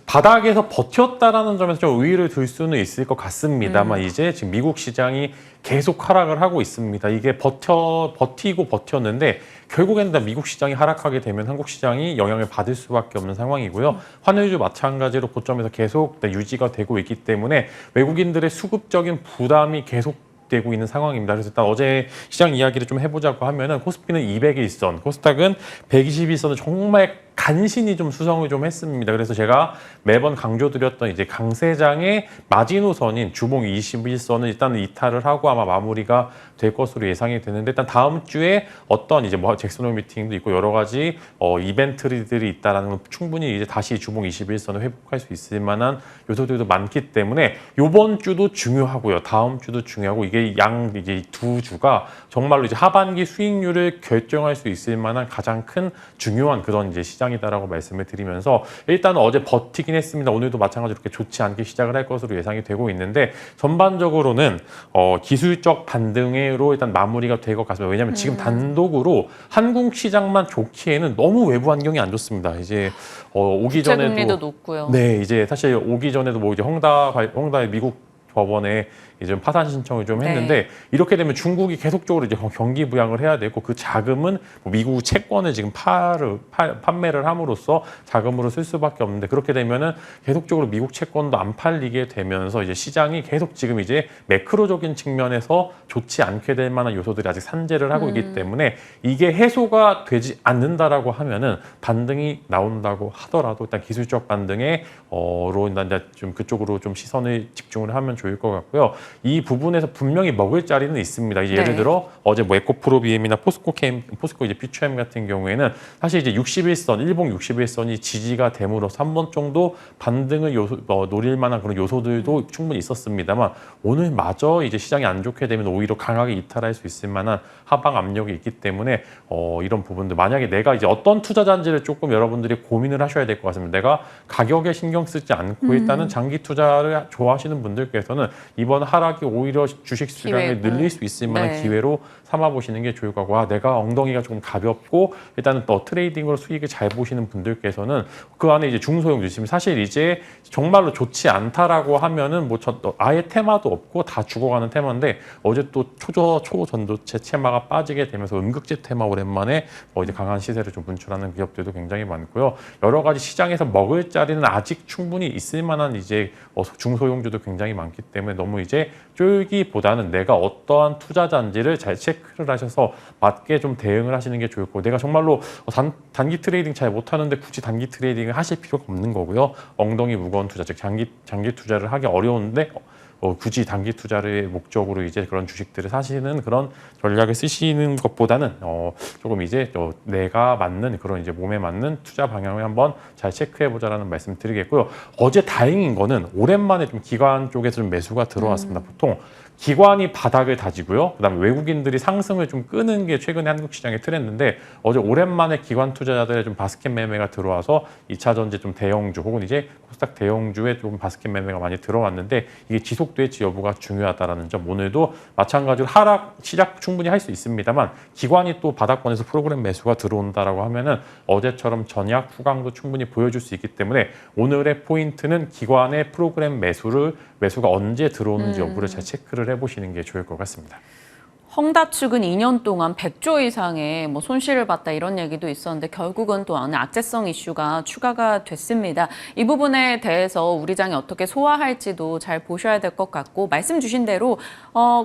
바닥에서 버텼다라는 점에서 좀 의의를 둘 수는 있을 것 같습니다만 이제 지금 미국 시장이 계속 하락을 하고 있습니다. 이게 버티고 버텼는데 결국에는 다 미국 시장이 하락하게 되면 한국 시장이 영향을 받을 수밖에 없는 상황이고요. 환율도 마찬가지로 고점에서 계속 유지가 되고 있기 때문에 외국인들의 수급적인 부담이 계속 되고 있는 상황입니다. 그래서 일단 어제 시장 이야기를 좀 해보자고 하면은 코스피는 201선, 코스닥은 121선을 정말 간신히 좀 수성을 좀 했습니다. 그래서 제가 매번 강조드렸던 이제 강세장의 마지노선인 주봉 21선은 일단 이탈을 하고 아마 마무리가 될 것으로 예상이 되는데 일단 다음 주에 어떤 이제 잭슨 홀 미팅도 있고 여러 가지 이벤트들이 있다라는 건 충분히 이제 다시 주봉 21선을 회복할 수 있을 만한 요소들도 많기 때문에 이번 주도 중요하고요. 다음 주도 중요하고 이게 이제 두 주가 정말로 이제 하반기 수익률을 결정할 수 있을 만한 가장 큰 중요한 그런 이제 시장 시장이다라고 말씀을 드리면서 일단 어제 버티긴 했습니다. 오늘도 마찬가지로 이렇게 좋지 않게 시작을 할 것으로 예상이 되고 있는데 전반적으로는 기술적 반등으로 일단 마무리가 될 것 같습니다. 왜냐하면 지금 단독으로 한국 시장만 좋기에는 너무 외부 환경이 안 좋습니다. 이제 오기 전에도 국채금리도 높고요. 네, 이제 사실 오기 전에도 뭐 이제 홍다의 미국 법원에 이제 파산 신청을 좀 했는데 네. 이렇게 되면 중국이 계속적으로 이제 경기 부양을 해야 되고 그 자금은 뭐 미국 채권을 지금 판매를 함으로써 자금으로 쓸 수밖에 없는데 그렇게 되면은 계속적으로 미국 채권도 안 팔리게 되면서 이제 시장이 계속 지금 이제 매크로적인 측면에서 좋지 않게 될 만한 요소들이 아직 산재를 하고 있기 때문에 이게 해소가 되지 않는다라고 하면은 반등이 나온다고 하더라도 일단 기술적 반등에 로 일단 이제 좀 그쪽으로 좀 시선을 집중을 하면 좋을 것 같고요. 이 부분에서 분명히 먹을 자리는 있습니다. 이제 예를 들어 어제 뭐 에코프로비엠이나 포스코 이제 퓨처엠 같은 경우에는 사실 이제 61선, 일봉 61선이 지지가 됨으로써 한 번 정도 반등을 노릴 만한 그런 요소들도 충분히 있었습니다만 오늘마저 이제 시장이 안 좋게 되면 오히려 강하게 이탈할 수 있을 만한 하방 압력이 있기 때문에 이런 부분들 만약에 내가 이제 어떤 투자자인지를 조금 여러분들이 고민을 하셔야 될 것 같습니다. 내가 가격에 신경 쓰지 않고 일단은 장기 투자를 좋아하시는 분들께서는 이번 하락이 오히려 주식 시장을 늘릴 수 있을 만한 네. 기회로 삼아보시는 게 좋을 거고 내가 엉덩이가 조금 가볍고 일단은 또 트레이딩으로 수익을 잘 보시는 분들께서는 그 안에 이제 중소형 주식 사실 이제 정말로 좋지 않다라고 하면은 뭐 아예 테마도 없고 다 죽어가는 테마인데 어제 또 초전도체 테마가 빠지게 되면서 음극재 테마 오랜만에 이제 강한 시세를 좀 분출하는 기업들도 굉장히 많고요. 여러 가지 시장에서 먹을 자리는 아직 충분히 있을 만한 이제 중소형주도 굉장히 많기 때문에 너무 이제 쫄기보다는 내가 어떠한 투자자인지를 잘 체크를 하셔서 맞게 좀 대응을 하시는 게 좋을 거고 내가 정말로 단기 트레이딩 잘 못하는데 굳이 단기 트레이딩을 하실 필요가 없는 거고요. 엉덩이 무거운 투자, 즉 장기 투자를 하기 어려운데 굳이 단기 투자를 목적으로 이제 그런 주식들을 사시는 그런 전략을 쓰시는 것보다는 조금 이제 내가 맞는 그런 이제 몸에 맞는 투자 방향을 한번 잘 체크해 보자라는 말씀 드리겠고요. 어제 다행인 거는 오랜만에 좀 기관 쪽에서 좀 매수가 들어왔습니다. 보통 기관이 바닥을 다지고요. 그다음에 외국인들이 상승을 좀 끄는 게 최근에 한국 시장의 트렌드인데 어제 오랜만에 기관 투자자들의 좀 바스켓 매매가 들어와서 2차 전지 좀 대형주 혹은 이제 코스닥 대형주에 좀 바스켓 매매가 많이 들어왔는데 이게 지속될지 여부가 중요하다라는 점 오늘도 마찬가지로 하락 시작 충분히 할 수 있습니다만 기관이 또 바닥권에서 프로그램 매수가 들어온다라고 하면은 어제처럼 전약 후강도 충분히 보여줄 수 있기 때문에 오늘의 포인트는 기관의 프로그램 매수가 언제 들어오는지 여부를 잘 체크를 해보시는 게 좋을 것 같습니다. 헝다 측은 2년 동안 100조 이상의 뭐 손실을 봤다 이런 얘기도 있었는데 결국은 또 안에 악재성 이슈가 추가가 됐습니다. 이 부분에 대해서 우리장이 어떻게 소화할지도 잘 보셔야 될 것 같고 말씀 주신 대로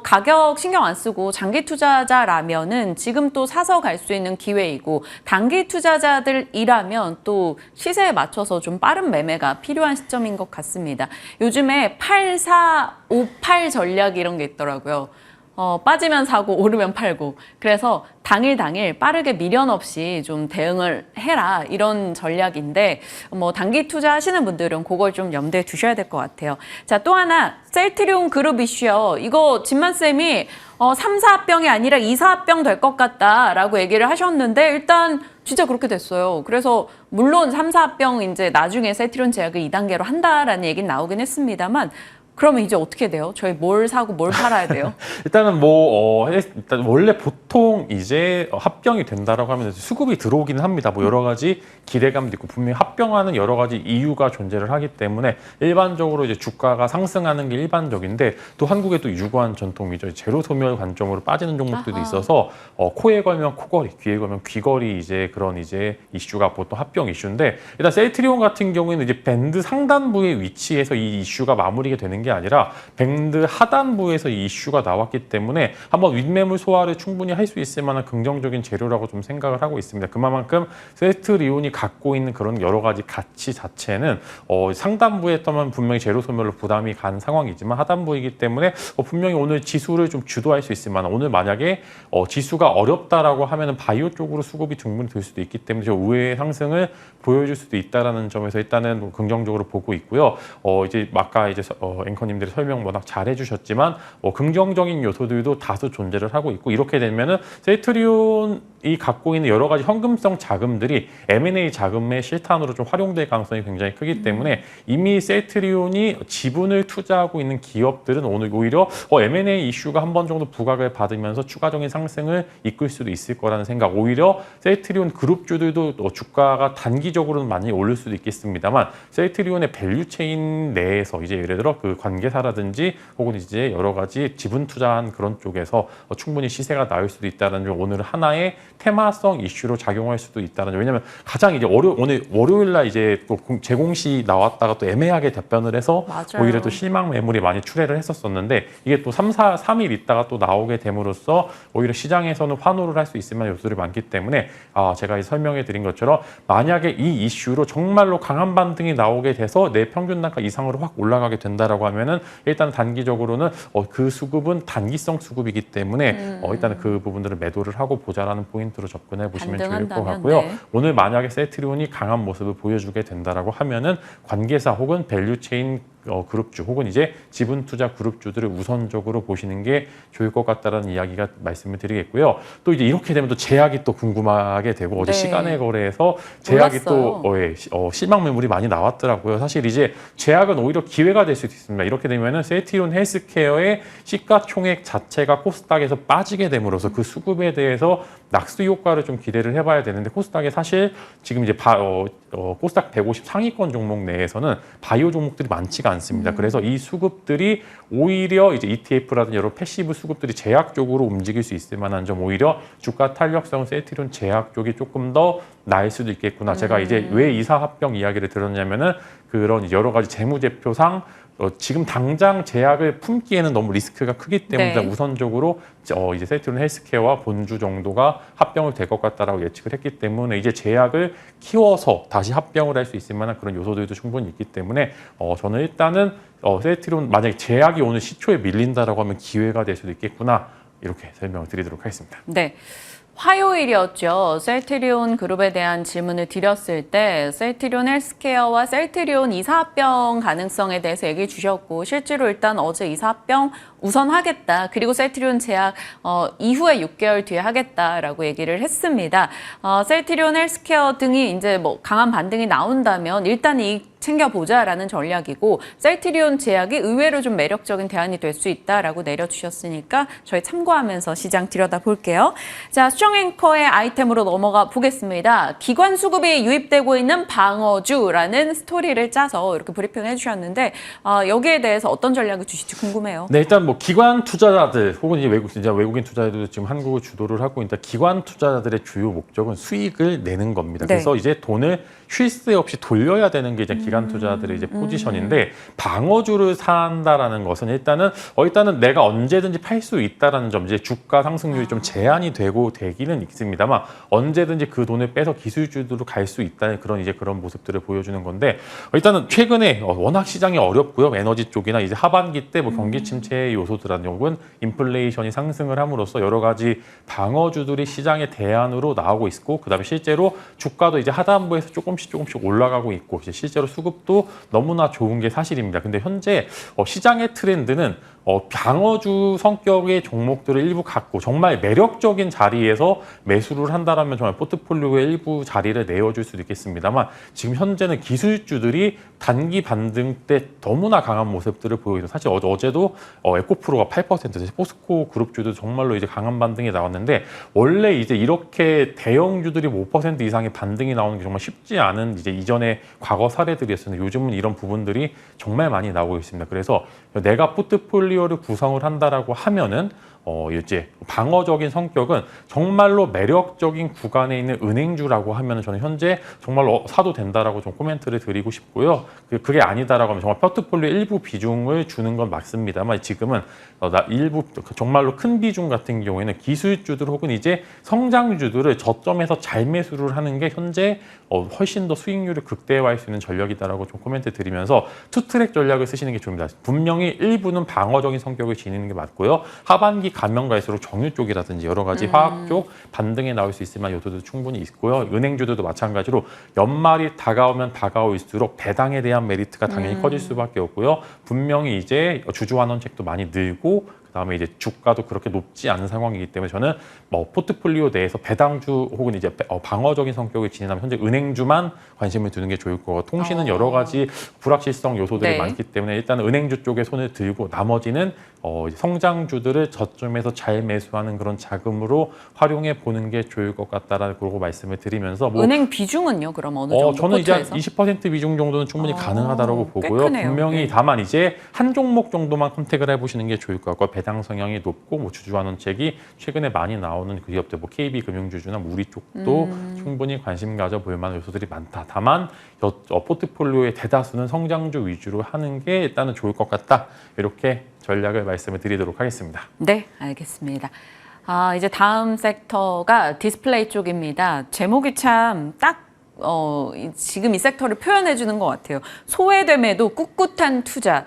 가격 신경 안 쓰고 장기 투자자라면은 지금 또 사서 갈 수 있는 기회이고 단기 투자자들이라면 또 시세에 맞춰서 좀 빠른 매매가 필요한 시점인 것 같습니다. 요즘에 8458 전략 이런 게 있더라고요. 빠지면 사고 오르면 팔고 그래서 당일 빠르게 미련 없이 좀 대응을 해라 이런 전략인데 뭐 단기 투자하시는 분들은 그걸 좀 염두에 두셔야 될 것 같아요. 자, 또 하나 셀트리온 그룹 이슈요. 이거 진만쌤이 3, 4합병이 아니라 2, 4합병 될 것 같다라고 얘기를 하셨는데 일단 진짜 그렇게 됐어요. 그래서 물론 3, 4합병 이제 나중에 셀트리온 제약을 2단계로 한다라는 얘기는 나오긴 했습니다만 그러면 이제 어떻게 돼요? 저희 뭘 사고 뭘 팔아야 돼요? 일단은 일단 원래 보통 이제 합병이 된다라고 하면 수급이 들어오기는 합니다. 뭐 여러 가지 기대감도 있고 분명히 합병하는 여러 가지 이유가 존재를 하기 때문에 일반적으로 이제 주가가 상승하는 게 일반적인데 또 한국의 또 유구한 전통이죠. 제로 소멸 관점으로 빠지는 종목들도 있어서 코에 걸면 코걸이, 귀에 걸면 귀걸이 이제 그런 이제 이슈가 보통 합병 이슈인데 일단 셀트리온 같은 경우에는 이제 밴드 상단부의 위치에서 이 이슈가 마무리가 되는 게 아니라 밴드 하단부에서 이 이슈가 나왔기 때문에 한번 윗매물 소화를 충분히 할 수 있을 만한 긍정적인 재료라고 좀 생각을 하고 있습니다. 그만큼 셀트리온이 갖고 있는 그런 여러 가지 가치 자체는 상단부에 떠면 분명히 제로 소멸로 부담이 간 상황이지만 하단부이기 때문에 분명히 오늘 지수를 좀 주도할 수 있을 만한 오늘 만약에 지수가 어렵다라고 하면은 바이오 쪽으로 수급이 충분히 될 수도 있기 때문에 저 의외의 상승을 보여줄 수도 있다라는 점에서 일단은 긍정적으로 보고 있고요. 이제 아까 이제 앵커님들이 설명 워낙 잘 해주셨지만 긍정적인 요소들도 다수 존재를 하고 있고 이렇게 되면은 셀트리온이 갖고 있는 여러 가지 현금성 자금들이 M&A 자금의 실탄으로 좀 활용될 가능성이 굉장히 크기 때문에 이미 셀트리온이 지분을 투자하고 있는 기업들은 오히려 M&A 이슈가 한 번 정도 부각을 받으면서 추가적인 상승을 이끌 수도 있을 거라는 생각. 오히려 셀트리온 그룹주들도 주가가 단기적으로는 많이 오를 수도 있겠습니다만 셀트리온의 밸류체인 내에서 이제 예를 들어 그 관계사라든지 혹은 이제 여러 가지 지분 투자한 그런 쪽에서 충분히 시세가 나올 수도 있다는 점, 오늘 하나의 테마성 이슈로 작용할 수도 있다는 점. 왜냐하면 가장 이제 오늘 월요일 날 이제 또 재공시 나왔다가 또 애매하게 답변을 해서 맞아요. 오히려 또 실망 매물이 많이 출회를 했었었는데 이게 또 3일 있다가 또 나오게 됨으로써 오히려 시장에서는 환호를 할 수 있을 만한 요소들이 많기 때문에 제가 설명해 드린 것처럼 만약에 이 이슈로 정말로 강한 반등이 나오게 돼서 내 평균 단가 이상으로 확 올라가게 된다라고 하면은 일단 단기적으로는 그 수급은 단기성 수급이기 때문에 일단은 그 부분들을 매도를 하고 보자라는 포인트로 접근해 보시면 좋을 것 같고요. 네. 오늘 만약에 셀트리온이 강한 모습을 보여주게 된다라고 하면은 관계사 혹은 밸류체인 그룹주 혹은 이제 지분 투자 그룹주들을 우선적으로 보시는 게 좋을 것 같다라는 이야기가 말씀을 드리겠고요. 또 이제 이렇게 되면 또 제약이 또 궁금하게 되고 어제 네. 시간의 거래에서 제약이 또 실망 매물이 많이 나왔더라고요. 사실 이제 제약은 오히려 기회가 될 수도 있습니다. 이렇게 되면은 셀트리온 헬스케어의 시가총액 자체가 코스닥에서 빠지게 됨으로써 그 수급에 대해서 낙수 효과를 좀 기대를 해봐야 되는데 코스닥에 사실 지금 이제 코스닥 150 상위권 종목 내에서는 바이오 종목들이 많지가 않습니다. 그래서 이 수급들이 오히려 이제 ETF라든지 여러 패시브 수급들이 제약 쪽으로 움직일 수 있을 만한 점, 오히려 주가 탄력성 셀트리온 제약 쪽이 조금 더 나을 수도 있겠구나. 제가 이제 왜 이사 합병 이야기를 들었냐면은 그런 여러 가지 재무제표상 지금 당장 제약을 품기에는 너무 리스크가 크기 때문에 네. 우선적으로 이제 셀트리온 헬스케어와 본주 정도가 합병을 될 것 같다라고 예측을 했기 때문에 이제 제약을 키워서 다시 합병을 할 수 있을 만한 그런 요소들도 충분히 있기 때문에 저는 일단은 셀트리온 만약에 제약이 오늘 시초에 밀린다라고 하면 기회가 될 수도 있겠구나, 이렇게 설명을 드리도록 하겠습니다. 네. 화요일이었죠. 셀트리온 그룹에 대한 질문을 드렸을 때 셀트리온 헬스케어와 셀트리온 이사합병 가능성에 대해서 얘기해 주셨고 실제로 일단 어제 이사합병 우선 하겠다. 그리고 셀트리온 제약 이후에 6개월 뒤에 하겠다라고 얘기를 했습니다. 셀트리온 헬스케어 등이 이제 뭐 강한 반등이 나온다면 일단 이 챙겨보자라는 전략이고 셀트리온 제약이 의외로 좀 매력적인 대안이 될 수 있다라고 내려주셨으니까 저희 참고하면서 시장 들여다볼게요. 자, 수정 앵커의 아이템으로 넘어가 보겠습니다. 기관 수급이 유입되고 있는 방어주라는 스토리를 짜서 이렇게 브리핑을 해주셨는데 여기에 대해서 어떤 전략을 주실지 궁금해요. 네, 일단 뭐 기관 투자자들 혹은 이제 외국인 투자자들도 지금 한국을 주도를 하고 있다. 기관 투자자들의 주요 목적은 수익을 내는 겁니다. 네. 그래서 이제 돈을 쉴 새 없이 돌려야 되는 게 이제 기관 투자자들의 이제 포지션인데 방어주를 산다라는 것은 일단은 내가 언제든지 팔 수 있다라는 점, 이제 주가 상승률이 좀 제한이 되기는 있습니다만 언제든지 그 돈을 빼서 기술주들로 갈 수 있다는 그런 모습들을 보여주는 건데 일단은 최근에 워낙 시장이 어렵고요. 에너지 쪽이나 이제 하반기 때 뭐 경기 침체의 요소들한 혹은 인플레이션이 상승을 함으로써 여러 가지 방어주들이 시장의 대안으로 나오고 있고 그다음에 실제로 주가도 이제 하단부에서 조금씩 올라가고 있고 이제 실제로 수급도 너무나 좋은 게 사실입니다. 근데 현재 시장의 트렌드는 방어주 성격의 종목들을 일부 갖고 정말 매력적인 자리에서 매수를 한다면 정말 포트폴리오의 일부 자리를 내어줄 수도 있겠습니다만 지금 현재는 기술주들이 단기 반등 때 너무나 강한 모습들을 보이고 사실 어제도 에코프로가 8%, 포스코 그룹주도 정말로 이제 강한 반등이 나왔는데 원래 이제 이렇게 대형주들이 5% 이상의 반등이 나오는 게 정말 쉽지 않은 이제 이전의 과거 사례들이었는데 요즘은 이런 부분들이 정말 많이 나오고 있습니다. 그래서 내가 포트폴리오를 구성을 한다라고 하면은 이제 방어적인 성격은 정말로 매력적인 구간에 있는 은행주라고 하면 저는 현재 정말로 사도 된다라고 좀 코멘트를 드리고 싶고요. 그게 아니다라고 하면 정말 포트폴리오 일부 비중을 주는 건 맞습니다만 지금은 일부 정말로 큰 비중 같은 경우에는 기술주들 혹은 이제 성장주들을 저점에서 잘 매수를 하는 게 현재 훨씬 더 수익률을 극대화할 수 있는 전략이다라고 좀 코멘트 드리면서 투트랙 전략을 쓰시는 게 좋습니다. 분명히 일부는 방어적인 성격을 지니는 게 맞고요. 하반기 하반기 가면 갈수록 정유 쪽이라든지 여러 가지 화학 쪽 반등에 나올 수 있을 만한 요소도 충분히 있고요. 은행주들도 마찬가지로 연말이 다가오면 다가올수록 배당에 대한 메리트가 당연히 커질 수밖에 없고요. 분명히 이제 주주환원책도 많이 늘고 그다음에 이제 주가도 그렇게 높지 않은 상황이기 때문에 저는 뭐 포트폴리오 내에서 배당주 혹은 이제 방어적인 성격을 지니면 현재 은행주만 관심을 두는 게 좋을 거고 통신은 여러 가지 불확실성 요소들이 네. 많기 때문에 일단 은행주 쪽에 손을 들고 나머지는 성장주들을 저점에서 잘 매수하는 그런 자금으로 활용해 보는 게 좋을 것 같다라고 말씀을 드리면서 뭐 은행 비중은요? 그럼 어느 정도 저는 이제 한 포트에서? 20% 비중 정도는 충분히 가능하다고 꽤 보고요. 크네요. 분명히 네. 다만 이제 한 종목 정도만 컨택을 해보시는 게 좋을 것 같고 배당 성향이 높고 뭐 주주환원책이 최근에 많이 나오는 그 기업들 뭐 KB금융주주나 우리 쪽도 충분히 관심 가져볼 만한 요소들이 많다. 다만 포트폴리오의 대다수는 성장주 위주로 하는 게 일단은 좋을 것 같다. 이렇게 전략을 말씀을 드리도록 하겠습니다. 네, 알겠습니다. 이제 다음 섹터가 디스플레이 쪽입니다. 제목이 참 딱 지금 이 섹터를 표현해 주는 것 같아요. 소외됨에도 꿋꿋한 투자.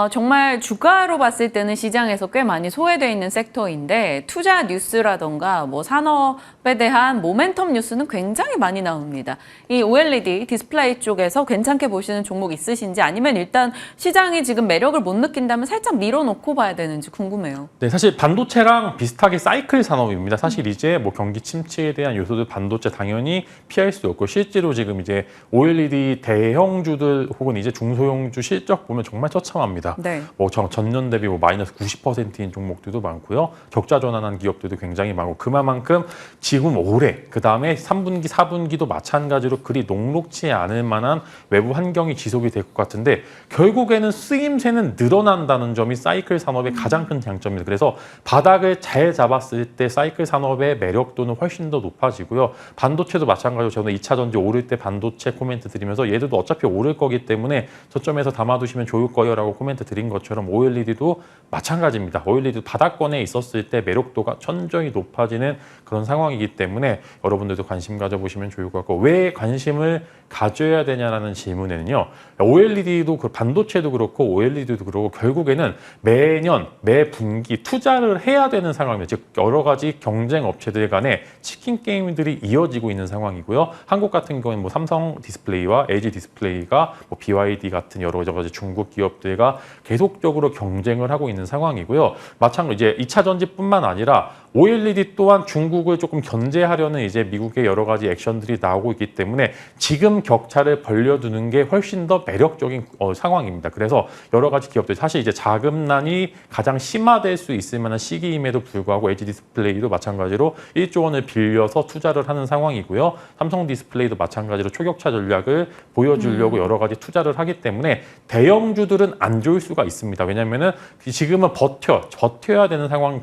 정말 주가로 봤을 때는 시장에서 꽤 많이 소외되어 있는 섹터인데 투자 뉴스라던가 뭐 산업에 대한 모멘텀 뉴스는 굉장히 많이 나옵니다. 이 OLED 디스플레이 쪽에서 괜찮게 보시는 종목 있으신지 아니면 일단 시장이 지금 매력을 못 느낀다면 살짝 밀어놓고 봐야 되는지 궁금해요. 네, 사실 반도체랑 비슷하게 사이클 산업입니다. 사실 이제 뭐 경기 침체에 대한 요소들 반도체 당연히 피할 수 없고 실제로 지금 이제 OLED 대형주들 혹은 이제 중소형주 실적 보면 정말 처참합니다. 네. 뭐 전년 대비 뭐 마이너스 90%인 종목들도 많고요. 적자 전환한 기업들도 굉장히 많고 그만큼 지금 올해 그다음에 3분기, 4분기도 마찬가지로 그리 녹록치 않을 만한 외부 환경이 지속이 될 것 같은데 결국에는 쓰임새는 늘어난다는 점이 사이클 산업의 가장 큰 장점입니다. 그래서 바닥을 잘 잡았을 때 사이클 산업의 매력도는 훨씬 더 높아지고요. 반도체도 마찬가지로 저는 2차 전지 오를 때 반도체 코멘트 드리면서 얘들도 어차피 오를 거기 때문에 저점에서 담아두시면 좋을 거예요라고 코멘트 드린 것처럼 OLED도 마찬가지입니다. OLED도 바닥권에 있었을 때 매력도가 천정이 높아지는 그런 상황이기 때문에 여러분들도 관심 가져보시면 좋을 것 같고 왜 관심을 가져야 되냐라는 질문에는요. OLED도 반도체도 그렇고 OLED도 그렇고 결국에는 매년 매 분기 투자를 해야 되는 상황입니다. 즉 여러 가지 경쟁 업체들 간에 치킨 게임들이 이어지고 있는 상황이고요. 한국 같은 경우는 뭐 삼성 디스플레이와 LG 디스플레이가 뭐 BYD 같은 여러 가지 중국 기업들과 계속적으로 경쟁을 하고 있는 상황이고요. 마찬가지로 이제 2차 전지뿐만 아니라 OLED 또한 중국을 조금 견제하려는 이제 미국의 여러 가지 액션들이 나오고 있기 때문에 지금 격차를 벌려두는 게 훨씬 더 매력적인 상황입니다. 그래서 여러 가지 기업들 사실 이제 자금난이 가장 심화될 수 있을 만한 시기임에도 불구하고 LG 디스플레이도 마찬가지로 1조 원을 빌려서 투자를 하는 상황이고요. 삼성 디스플레이도 마찬가지로 초격차 전략을 보여주려고 여러 가지 투자를 하기 때문에 대형주들은 안 좋을 수가 있습니다. 왜냐하면은 지금은 버텨야 되는 상황이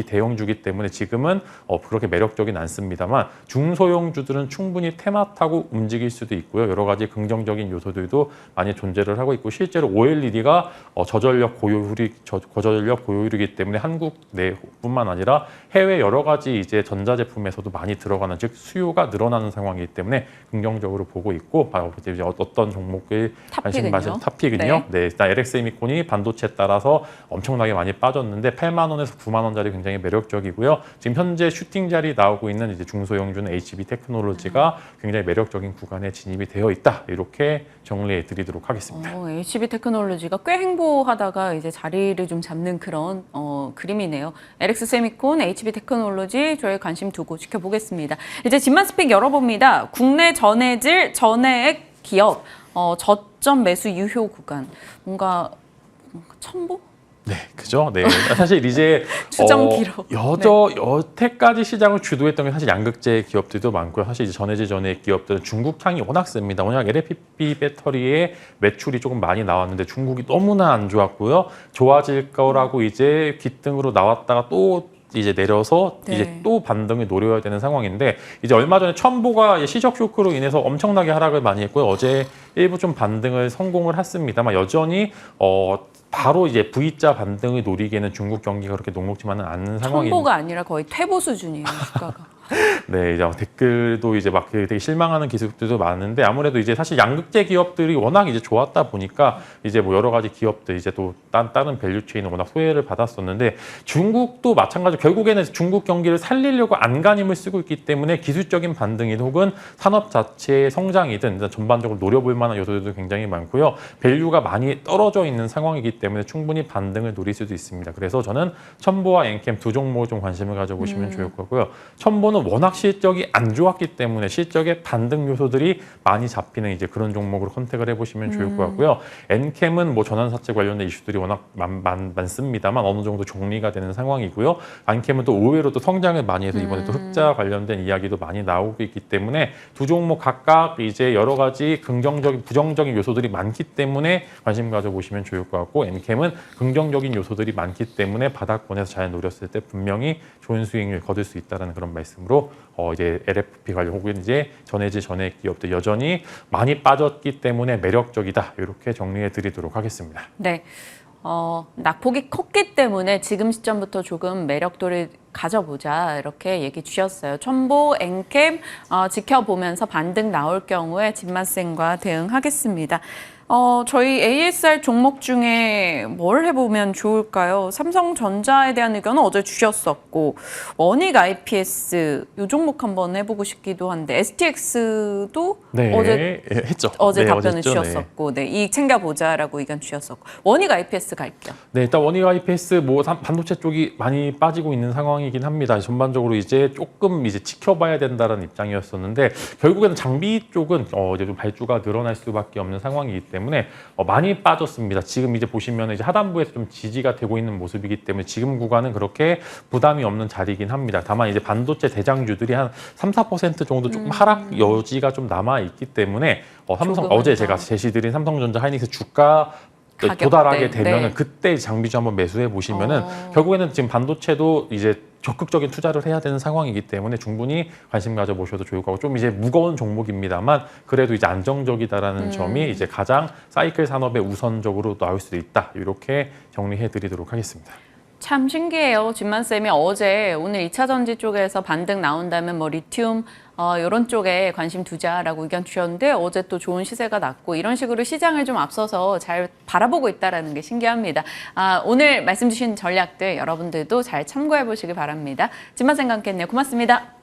대형주기 때문에 지금은 그렇게 매력적인 않습니다만 중소형주들은 충분히 테마 타고 움직일 수도 있고요. 여러 가지 긍정적인 요소들도 많이 존재를 하고 있고 실제로 OLED가 저전력 고효율이기 때문에 한국 내뿐만 아니라 해외 여러 가지 이제 전자제품에서도 많이 들어가는 즉 수요가 늘어나는 상황이기 때문에 긍정적으로 보고 있고 이제 어떤 종목을 탑픽은요. 네, LX미콘이 반도체에 따라서 엄청나게 많이 빠졌는데 8만 원에서 9만 원짜리 굉장히 매력적이고요. 지금 현재 슈팅 자리 나오고 있는 이제 중소형주는 HB 테크놀로지가 굉장히 매력적인 구간에 진입이 되어 있다. 이렇게 정리해 드리도록 하겠습니다. HB 테크놀로지가 꽤 행보하다가 이제 자리를 좀 잡는 그런 그림이네요. LX세미콘, HB 테크놀로지 저희 관심 두고 지켜보겠습니다. 이제 집만 스픽 열어봅니다. 국내 전해질 전해액 기업 저점 매수 유효 구간 뭔가 첨보? 네, 그죠? 네. 사실 이제 추정 기록. 여태까지 시장을 주도했던 게 사실 양극재 기업들도 많고요. 사실 이제 전해질 전해액 기업들은 중국 향이 워낙 셉니다. 워낙 LFP 배터리의 매출이 조금 많이 나왔는데 중국이 너무나 안 좋았고요. 좋아질 거라고 이제 귓등으로 나왔다가 또 이제 내려서 이제 또 반등을 노려야 되는 상황인데 이제 얼마 전에 첨보가 시적 쇼크로 인해서 엄청나게 하락을 많이 했고요. 어제 일부 좀 반등을 성공을 했습니다만 여전히 바로 이제 V자 반등을 노리기에는 중국 경기가 그렇게 녹록지만은 않은 상황입니다. 첨보가 아니라 거의 퇴보 수준이에요, 주가가. 네, 이제 댓글도 이제 막 되게 실망하는 기술들도 많은데 아무래도 이제 사실 양극재 기업들이 워낙 이제 좋았다 보니까 이제 뭐 여러 가지 기업들 이제 또 다른 밸류 체인은 워낙 소외를 받았었는데 중국도 마찬가지로 결국에는 중국 경기를 살리려고 안간힘을 쓰고 있기 때문에 기술적인 반등이든 혹은 산업 자체의 성장이든 일단 전반적으로 노려볼 만한 요소들도 굉장히 많고요. 밸류가 많이 떨어져 있는 상황이기 때문에 충분히 반등을 노릴 수도 있습니다. 그래서 저는 첨보와 엔캠 두 종목을 좀 관심을 가져보시면 좋을 거고요. 첨보는 워낙 실적이 안 좋았기 때문에 실적의 반등 요소들이 많이 잡히는 이제 그런 종목으로 선택을 해보시면 좋을 것 같고요. 엔캠은 뭐 전환사채 관련된 이슈들이 워낙 많습니다만 어느 정도 정리가 되는 상황이고요. 안캠은 또 의외로 또 성장을 많이 해서 이번에 또 흑자 관련된 이야기도 많이 나오고 있기 때문에 두 종목 각각 이제 여러 가지 긍정적인, 부정적인 요소들이 많기 때문에 관심 가져보시면 좋을 것 같고 엔캠은 긍정적인 요소들이 많기 때문에 바닥권에서 잘 노렸을 때 분명히 좋은 수익률 거둘 수 있다는 그런 말씀으로 이제 LFP 관련 혹은 이제 전해질 전해액 기업들 여전히 많이 빠졌기 때문에 매력적이다 이렇게 정리해 드리도록 하겠습니다. 네. 낙폭이 컸기 때문에 지금 시점부터 조금 매력도를 가져보자 이렇게 얘기 주셨어요. 첨보, 엔캠 지켜보면서 반등 나올 경우에 진맛생과 대응하겠습니다. 저희 ASR 종목 중에 뭘 해보면 좋을까요? 삼성전자에 대한 의견은 어제 주셨었고 원익 IPS 이 종목 한번 해보고 싶기도 한데 STX도 네, 어제 했죠. 어제 네, 답변을 어제죠. 주셨었고 네, 이익 챙겨보자라고 의견 주셨었고 원익 IPS 갈게요. 네, 일단 원익 IPS 뭐 반도체 쪽이 많이 빠지고 있는 상황이긴 합니다. 전반적으로 이제 조금 이제 지켜봐야 된다는 입장이었었는데 결국에는 장비 쪽은 이제 좀 발주가 늘어날 수밖에 없는 상황이기 때문에 많이 빠졌습니다. 지금 이제 보시면 이제 하단부에서 좀 지지가 되고 있는 모습이기 때문에 지금 구간은 그렇게 부담이 없는 자리이긴 합니다. 다만 이제 반도체 대장주들이 한 3~4% 정도 조금 하락 여지가 좀 남아 있기 때문에 어제 제가 제시드린 삼성전자 하이닉스 주가 도달하게 되면은 네. 그때 장비주 한번 매수해 보시면은 결국에는 지금 반도체도 이제 적극적인 투자를 해야 되는 상황이기 때문에 충분히 관심 가져보셔도 좋을 거고 좀 이제 무거운 종목입니다만 그래도 이제 안정적이다라는 점이 이제 가장 사이클 산업에 우선적으로 나올 수도 있다 이렇게 정리해 드리도록 하겠습니다. 참 신기해요. 진만쌤이 어제 오늘 2차 전지 쪽에서 반등 나온다면 뭐 리튬 이런 쪽에 관심 두자라고 의견 주셨는데 어제 또 좋은 시세가 났고 이런 식으로 시장을 좀 앞서서 잘 바라보고 있다는 게 신기합니다. 오늘 말씀 주신 전략들 여러분들도 잘 참고해 보시기 바랍니다. 진만쌤과 함께했네요. 고맙습니다.